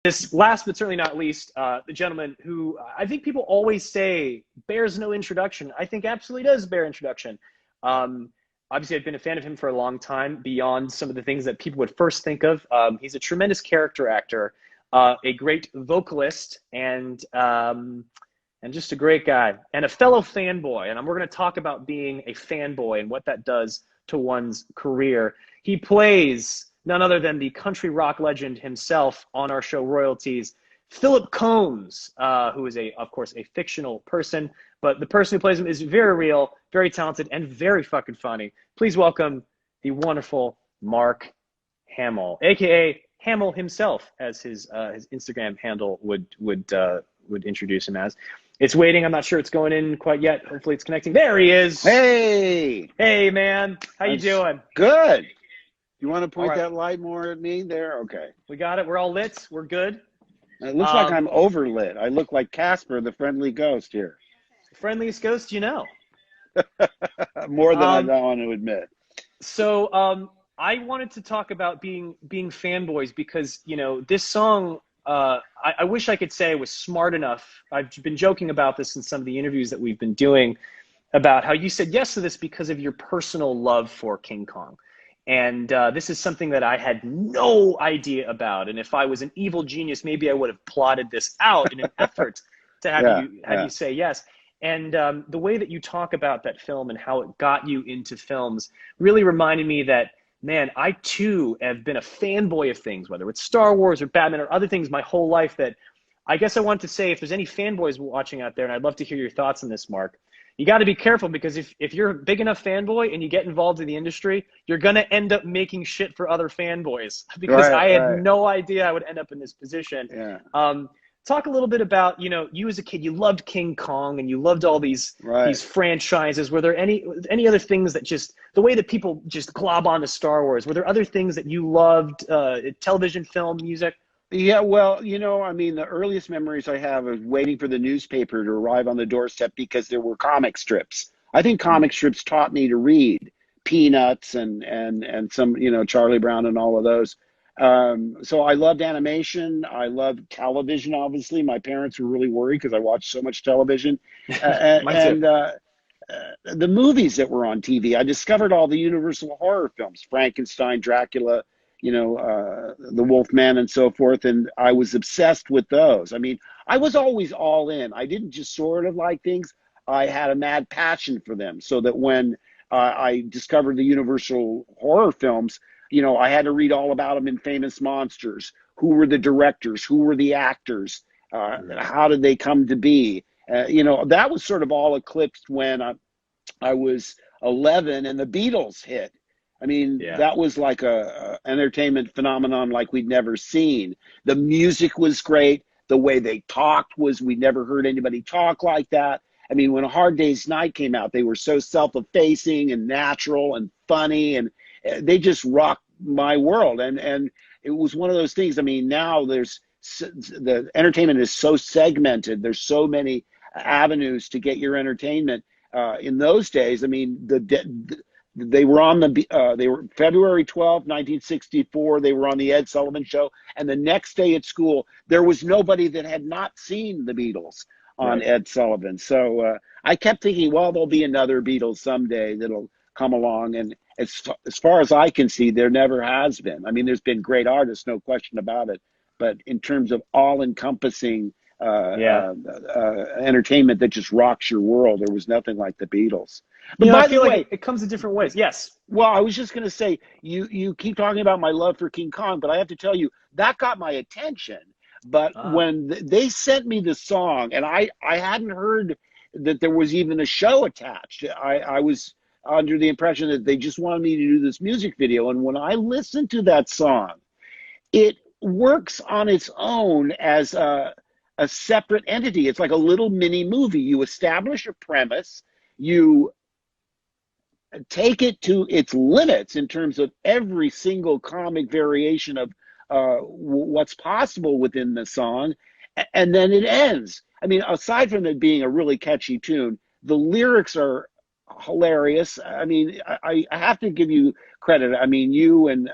this last but certainly not least, the gentleman who I think people always say bears no introduction. I think absolutely does bear introduction. Obviously, I've been a fan of him for a long time, beyond some of the things that people would first think of. He's a tremendous character actor, a great vocalist, and just a great guy, and a fellow fanboy. And we're going to talk about being a fanboy and what that does to one's career. He plays none other than the country rock legend himself on our show Royalties, Philip Combs, who is, of course, a fictional person, but the person who plays him is very real, very talented, and very fucking funny. Please welcome the wonderful Mark Hamill, aka Hamill himself, as his Instagram handle would introduce him as. It's waiting. I'm not sure it's going in quite yet. Hopefully it's connecting. There he is. Hey. Hey, man. How you doing? Good. You want to point right. that light more at me there? Okay. We got it. We're all lit. We're good. It looks like I'm overlit. I look like Casper, the friendly ghost here. Friendliest ghost you know. More than I want to admit. So I wanted to talk about being fanboys because, you know, this song, I wish I could say I was smart enough. I've been joking about this in some of the interviews that we've been doing about how you said yes to this because of your personal love for King Kong. And this is something that I had no idea about. And if I was an evil genius, maybe I would have plotted this out in an effort to have you say yes. And the way that you talk about that film and how it got you into films really reminded me that, man, I too have been a fanboy of things, whether it's Star Wars or Batman or other things my whole life, that I guess I want to say, if there's any fanboys watching out there, and I'd love to hear your thoughts on this, Mark, you got to be careful, because if you're a big enough fanboy and you get involved in the industry, you're going to end up making shit for other fanboys, because I had no idea I would end up in this position. Yeah. Talk a little bit about, you know, you as a kid, you loved King Kong and you loved all these franchises. Were there any other things that just, the way that people just glob onto Star Wars, were there other things that you loved, television, film, music? Yeah, well, you know, I mean, the earliest memories I have is waiting for the newspaper to arrive on the doorstep because there were comic strips. I think comic strips taught me to read. Peanuts and some, you know, Charlie Brown and all of those. So I loved animation. I loved television, obviously. My parents were really worried because I watched so much television. The movies that were on TV. I discovered all the Universal horror films, Frankenstein, Dracula, you know, the Wolfman and so forth. And I was obsessed with those. I mean, I was always all in. I didn't just sort of like things. I had a mad passion for them, so that when I discovered the Universal horror films, you know, I had to read all about them in Famous Monsters. Who were the directors? Who were the actors? How did they come to be? You know, that was sort of all eclipsed when I was 11 and the Beatles hit. I mean, that was like a entertainment phenomenon like we'd never seen. The music was great. The way they talked was, we'd never heard anybody talk like that. I mean, when A Hard Day's Night came out, they were so self-effacing and natural and funny, and they just rocked my world. And it was one of those things. I mean, now the entertainment is so segmented. There's so many avenues to get your entertainment. In those days, I mean, they were on they were February 12th, 1964. They were on the Ed Sullivan Show. And the next day at school, there was nobody that had not seen the Beatles on Ed Sullivan. So I kept thinking, well, there'll be another Beatles someday that'll come along. And as far as I can see, there never has been. I mean, there's been great artists, no question about it. But in terms of all-encompassing entertainment that just rocks your world, there was nothing like the Beatles. But you know, by I feel the way, like it comes in different ways. Yes. Well, I was just going to say, you keep talking about my love for King Kong, but I have to tell you, that got my attention. But when they sent me the song, and I hadn't heard that there was even a show attached. I was under the impression that they just wanted me to do this music video. And when I listened to that song, it works on its own as a separate entity. It's like a little mini movie. You establish a premise, you take it to its limits in terms of every single comic variation of what's possible within the song, and then it ends. I mean, aside from it being a really catchy tune, the lyrics are hilarious. I mean, I have to give you credit. I mean, you and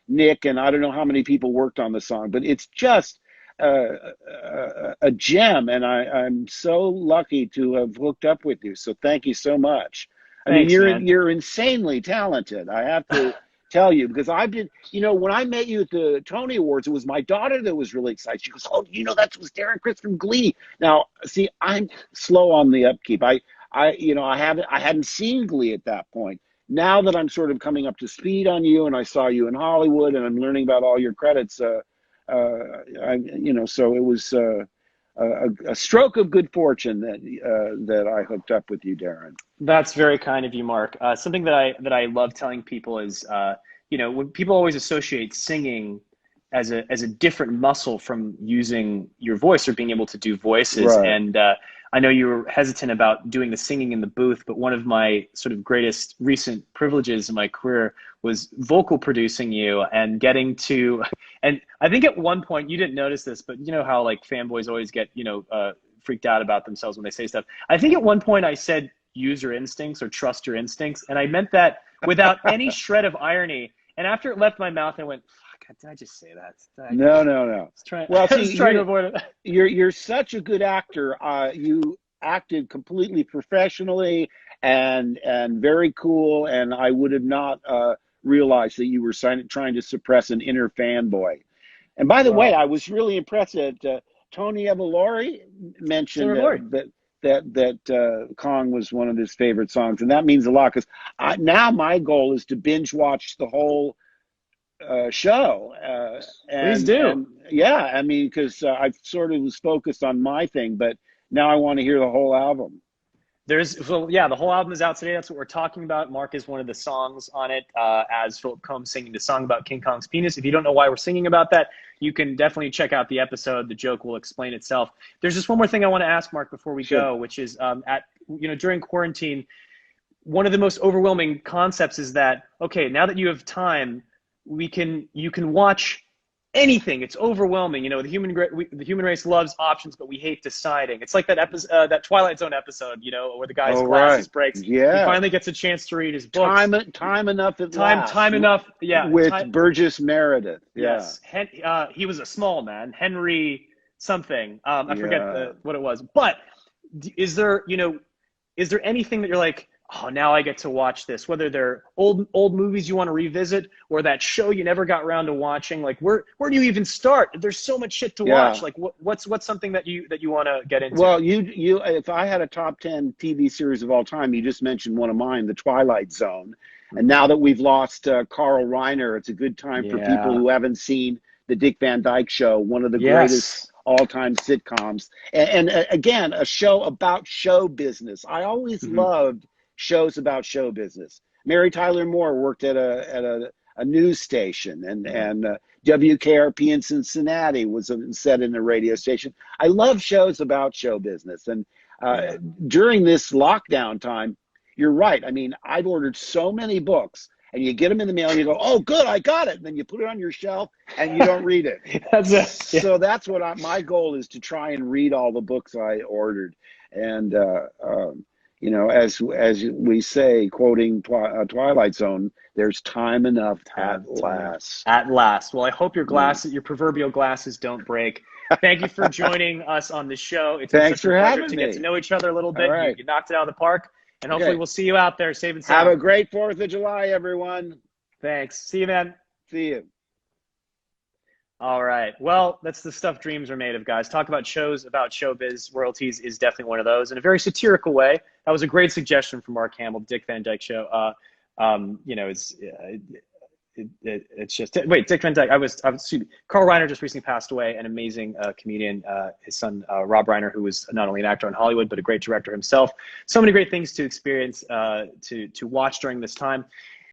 Nick, and I don't know how many people worked on the song, but it's just a gem, and I'm so lucky to have hooked up with you. So thank you so much. I mean, Thanks, man. you're insanely talented. I have to tell you, because I've been, when I met you at the Tony Awards, it was my daughter that was really excited. She goes, "Oh, that was Darren Criss from Glee." Now, see, I'm slow on the upkeep. I hadn't seen Glee at that point. Now that I'm sort of coming up to speed on you, and I saw you in Hollywood, and I'm learning about all your credits, so it was a stroke of good fortune that I hooked up with you, Darren. That's very kind of you, Mark. Something that I love telling people is, when people always associate singing as a different muscle from using your voice or being able to do voices, Right. and I know you were hesitant about doing the singing in the booth, but one of my sort of greatest recent privileges in my career was vocal producing you and getting to, and I think at one point you didn't notice this, but you know how like fanboys always get, freaked out about themselves when they say stuff. I think at one point I said, use your instincts or trust your instincts. And I meant that without any shred of irony. And after it left my mouth, I went, fuck, did I just say that? No, no, no. Well, I was see, trying to avoid it. you're such a good actor. You acted completely professionally and very cool. And I would have not realized that you were trying to suppress an inner fanboy. And by the way, Well, I was really impressed that Tony Avalori mentioned Summer Glory. that Kong was one of his favorite songs, and that means a lot because now my goal is to binge watch the whole show. Please do. And yeah, I mean, because I sort of was focused on my thing, but now I want to hear the whole album. The whole album is out today. That's what we're talking about. Mark is one of the songs on it, as Philip Combs singing the song about King Kong's penis. If you don't know why we're singing about that, you can definitely check out the episode. The joke will explain itself. There's just one more thing I want to ask Mark before we go, which is during quarantine, one of the most overwhelming concepts is that, okay, now that you have time, you can watch anything. It's overwhelming. The human race loves options, but we hate deciding. It's like that episode, that Twilight Zone episode, where the guy's glasses breaks. Yeah. He finally gets a chance to read his books. Time enough at last. Time enough. Yeah. With Burgess Meredith. Yeah. Yes. He was a small man, Henry something. I forget what it was. But is there anything that you're like, oh, now I get to watch this, whether they're old movies you want to revisit or that show you never got around to watching? Like, where do you even start? There's so much shit to watch. Like, what's something that you want to get into? Well, you if I had a top 10 TV series of all time, you just mentioned one of mine, The Twilight Zone. And now that we've lost Carl Reiner, it's a good time for people who haven't seen The Dick Van Dyke Show, one of the greatest all-time sitcoms. And again, a show about show business. I always loved shows about show business. Mary Tyler Moore worked at a news station, and WKRP in Cincinnati was set in a radio station. I love shows about show business. And during this lockdown time, you're right. I mean, I've ordered so many books, and you get them in the mail and you go, oh, good, I got it. And then you put it on your shelf and you don't read it. So that's what my goal is, to try and read all the books I ordered. And, as we say, quoting Twilight Zone, there's time enough at last. At last. Well, I hope your proverbial glasses don't break. Thank you for joining us on the show. Thanks for having me. To get to know each other a little bit. Right. You knocked it out of the park, and hopefully we'll see you out there safe and sound. Have a great 4th of July, everyone. Thanks. See you, man. See you. All right. Well, that's the stuff dreams are made of, guys. Talk about shows about showbiz. Royalties is definitely one of those, in a very satirical way. That was a great suggestion from Mark Hamill, Dick Van Dyke Show. It's just Dick Van Dyke. Carl Reiner just recently passed away, an amazing comedian. His son Rob Reiner, who was not only an actor in Hollywood but a great director himself. So many great things to experience, to watch during this time.